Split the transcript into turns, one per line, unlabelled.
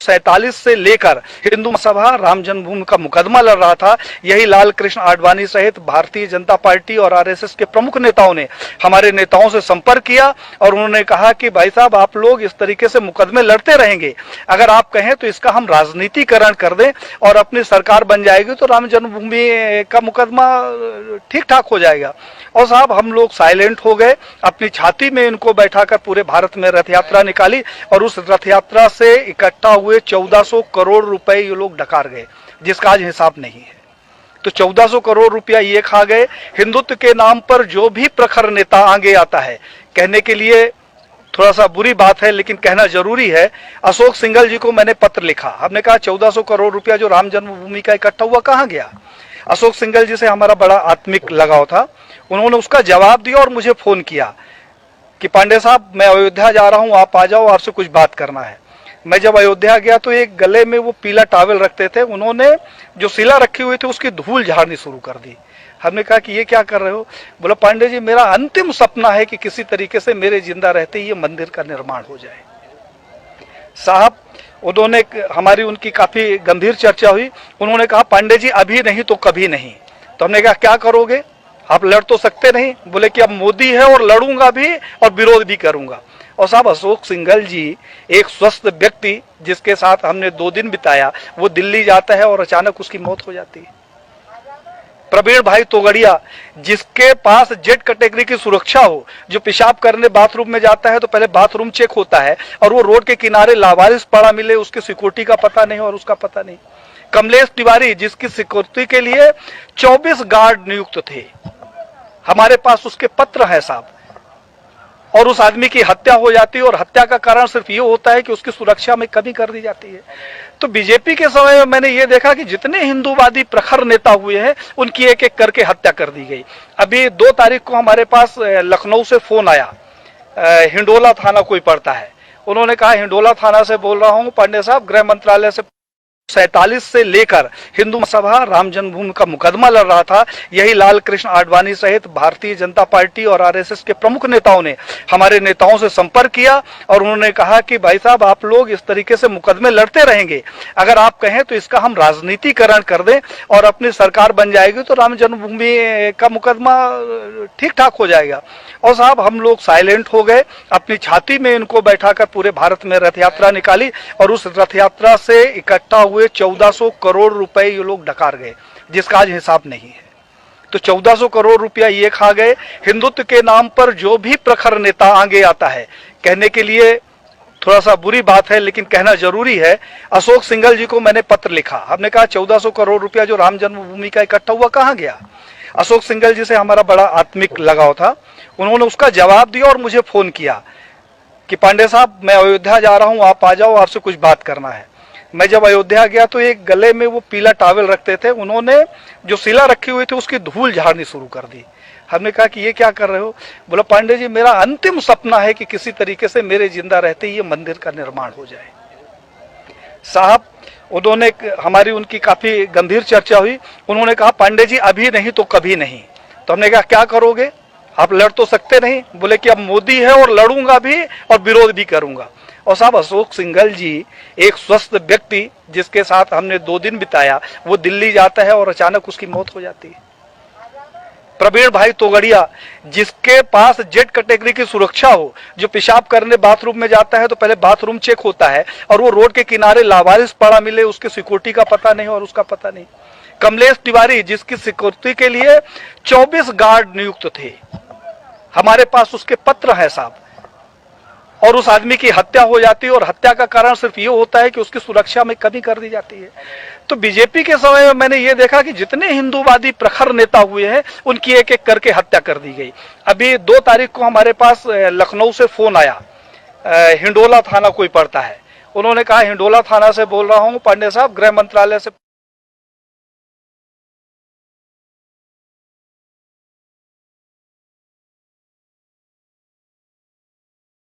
47 से लेकर हिंदू सभा राम जन्मभूमि का मुकदमा लड़ रहा था। यही लाल कृष्ण आडवाणी सहित भारतीय जनता पार्टी और आरएसएस के प्रमुख नेताओं ने हमारे नेताओं से संपर्क किया और उन्होंने कहा कि भाई साहब, आप लोग इस तरीके से मुकदमे लड़ते रहेंगे, अगर आप कहें तो इसका हम राजनीतिकरण कर दें और अपनी सरकार बन जाएगी तो राम जन्मभूमि का मुकदमा ठीक ठाक हो जाएगा। और साहब, हम लोग साइलेंट हो गए, अपनी छाती में इनको बैठाकर पूरे भारत में रथ यात्रा निकाली और उस रथ यात्रा से इकट्ठा हुए 1400 करोड़ रुपए ये लोग डकार गए, जिसका आज हिसाब नहीं है। तो 1400 करोड़ रुपया ये खा गए। हिंदुत्व के नाम पर जो भी प्रखर नेता आगे आता है, कहने के लिए थोड़ा सा बुरी बात है लेकिन कहना जरूरी है, अशोक सिंघल जी को मैंने पत्र लिखा। हमने कहा 1400 करोड़ रुपया जो राम जन्मभूमि का इकट्ठा हुआ कहां गया। अशोक सिंघल जी से हमारा बड़ा आत्मिक लगाव था। उन्होंने उसका जवाब दिया और मुझे फोन किया कि पांडे साहब, मैं अयोध्या जा रहा हूं, आप आ जाओ, आपसे कुछ बात करना है। मैं जब अयोध्या गया तो एक गले में वो पीला टॉवल रखते थे, उन्होंने जो शिला रखी हुई थी उसकी धूल झाड़नी शुरू कर दी। हमने कहा कि ये क्या कर रहे हो। बोला, पांडे जी, मेरा अंतिम सपना है कि किसी तरीके से मेरे जिंदा रहते ही ये मंदिर का निर्माण हो जाए। साहब, उन्होंने हमारी उनकी काफी गंभीर चर्चा हुई। उन्होंने कहा, पांडे जी, अभी नहीं तो कभी नहीं। तो हमने कहा, क्या करोगे, आप लड़ तो सकते नहीं। बोले कि अब मोदी है और लड़ूंगा भी और विरोध भी करूंगा। और साहब, अशोक सिंघल जी एक स्वस्थ व्यक्ति जिसके साथ हमने 2 दिन बिताया, वो दिल्ली जाता है और अचानक उसकी मौत हो जाती है। प्रवीण भाई तोगड़िया, जिसके पास जेड कैटेगरी की सुरक्षा हो, जो पेशाब करने बाथरूम में जाता है तो पहले बाथरूम चेक होता है और वो रोड के किनारे लावारिस पड़ा मिले, उसकी सिक्योरिटी का पता नहीं और उसका पता नहीं। कमलेश तिवारी, जिसकी सिक्योरिटी के लिए 24 गार्ड नियुक्त थे, हमारे पास उसके पत्र है साहब, और उस आदमी की हत्या हो जाती है और हत्या का कारण सिर्फ ये होता है कि उसकी सुरक्षा में कमी कर दी जाती है। तो बीजेपी के समय में मैंने ये देखा कि जितने हिंदूवादी प्रखर नेता हुए हैं उनकी एक एक करके हत्या कर दी गई। अभी 2 तारीख को हमारे पास लखनऊ से फोन आया, हिंडोला थाना कोई पड़ता है, उन्होंने कहा, हिंडोला थाना से बोल रहा हूं पांडे साहब, गृह मंत्रालय से 47 से लेकर हिंदू सभा राम जन्मभूमि का मुकदमा लड़ रहा था। यही लाल कृष्ण आडवाणी सहित भारतीय जनता पार्टी और आरएसएस के प्रमुख नेताओं ने हमारे नेताओं से संपर्क किया और उन्होंने कहा कि भाई साहब, आप लोग इस तरीके से मुकदमे लड़ते रहेंगे, अगर आप कहें तो इसका हम राजनीतिकरण कर दें और अपनी सरकार बन जाएगी तो राम जन्मभूमि का मुकदमा ठीक ठाक हो जाएगा। और साहब, हम लोग साइलेंट हो गए, अपनी छाती में इनको बैठाकर पूरे भारत में रथ यात्रा निकाली और उस रथ यात्रा से इकट्ठा हुए 1400 करोड़ रुपए ये लोग डकार गए, जिसका आज हिसाब नहीं है। तो 1400 करोड़ रुपया ये खा गए। हिंदुत्व के नाम पर जो भी प्रखर नेता आगे आता है, कहने के लिए थोड़ा सा बुरी बात है लेकिन कहना जरूरी है, अशोक सिंघल जी को मैंने पत्र लिखा। हमने कहा 1400 करोड़ रुपया जो राम जन्मभूमि का इकट्ठा हुआ कहां गया। अशोक सिंघल जी से हमारा बड़ा आत्मिक लगाव था। उन्होंने उसका जवाब दिया और मुझे फोन किया कि पांडे साहब, मैं अयोध्या जा रहा हूं, आप आ जाओ, आपसे कुछ बात करना है। मैं जब अयोध्या गया तो एक गले में वो पीला टॉवल रखते थे, उन्होंने जो शिला रखी हुई थी उसकी धूल झाड़नी शुरू कर दी। हमने कहा कि ये क्या कर रहे हो। बोला, पांडे जी, मेरा अंतिम सपना है कि किसी तरीके से मेरे जिंदा रहते ही ये मंदिर का निर्माण हो जाए। साहब, उन्होंने हमारी उनकी काफी गंभीर चर्चा हुई। उन्होंने कहा, पांडे जी, अभी नहीं तो कभी नहीं। तो हमने कहा, क्या करोगे, आप लड़ तो सकते नहीं। बोले कि अब मोदी है और लड़ूंगा भी और विरोध भी करूंगा। और साहब, अशोक सिंघल जी एक स्वस्थ व्यक्ति जिसके साथ हमने 2 दिन बिताया, वो दिल्ली जाता है और अचानक उसकी मौत हो जाती है। प्रवीण भाई तोगड़िया, जिसके पास जेड कैटेगरी की सुरक्षा हो, जो पेशाब करने बाथरूम में जाता है तो पहले बाथरूम चेक होता है और वो रोड के किनारे लावारिस पड़ा मिले, उसकी सिक्योरिटी का पता नहीं और उसका पता नहीं। कमलेश तिवारी, जिसकी सिक्योरिटी के लिए 24 गार्ड नियुक्त थे, हमारे पास उसके पत्र है साहब, और उस आदमी की हत्या हो जाती है और हत्या का कारण सिर्फ ये होता है कि उसकी सुरक्षा में कमी कर दी जाती है। तो बीजेपी के समय में मैंने ये देखा कि जितने हिंदूवादी प्रखर नेता हुए हैं उनकी एक एक करके हत्या कर दी गई। अभी 2 तारीख को हमारे पास लखनऊ से फोन आया, हिंडोला थाना कोई पड़ता है, उन्होंने कहा, हिंडोला थाना से बोल रहा हूं पांडे साहब, गृह मंत्रालय से